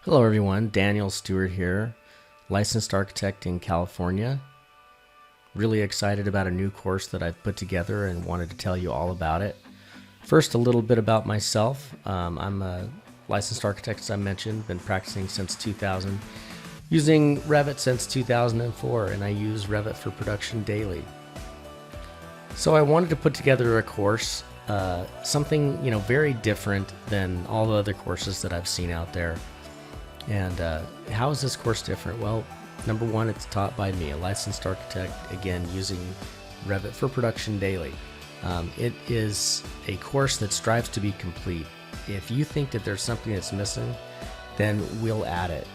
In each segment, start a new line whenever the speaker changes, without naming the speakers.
Hello everyone, Daniel Stewart here, licensed architect in California. Really excited about a new course that I've put together and wanted to tell you all about it. First, a little bit about myself. I'm a licensed architect, as I mentioned, been practicing since 2000, using Revit since 2004, and I use Revit for production daily. So I wanted to put together a course, something very different than all the other courses that I've seen out there. And how is this course different? Well, number one, it's taught by me, a licensed architect, again, using Revit for production daily. It is a course that strives to be complete. If you think that there's something that's missing, then we'll add it.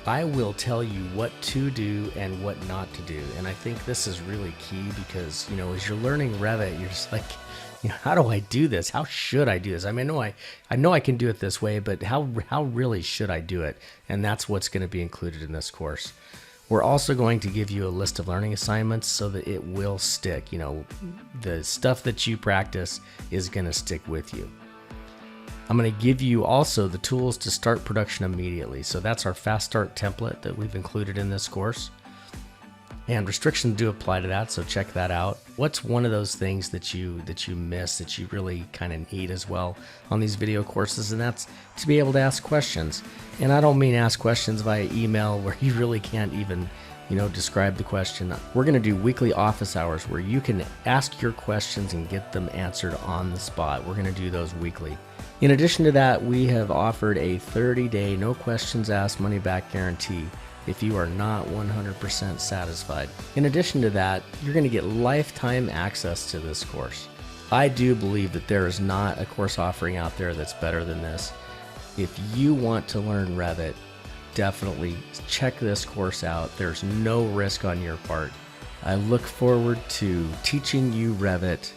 I will tell you what to do and what not to do. And I think this is really key because, as you're learning Revit, you're just like, how do I do this? How should I do this? I mean, I know I can do it this way, but how really should I do it? And that's what's going to be included in this course. We're also going to give you a list of learning assignments so that it will stick. The stuff that you practice is going to stick with you. I'm going to give you also the tools to start production immediately. So that's our fast start template that we've included in this course. And restrictions do apply to that, so check that out. What's one of those things that you miss that you really kind of need as well on these video courses? And that's to be able to ask questions. And I don't mean ask questions via email where you really can't even describe the question. We're going to do weekly office hours where you can ask your questions and get them answered on the spot. We're going to do those weekly. In addition to that, we have offered a 30-day no questions asked money back guarantee if you are not 100% satisfied. In addition to that, you're going to get lifetime access to this course. I do believe that there is not a course offering out there that's better than this. If you want to learn Revit, definitely check this course out. There's no risk on your part. I look forward to teaching you Revit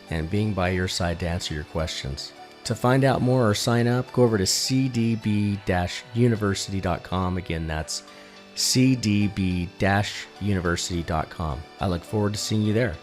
and being by your side to answer your questions. To find out more or sign up, go over to CDB-University.com. Again, that's CDB-University.com. I look forward to seeing you there.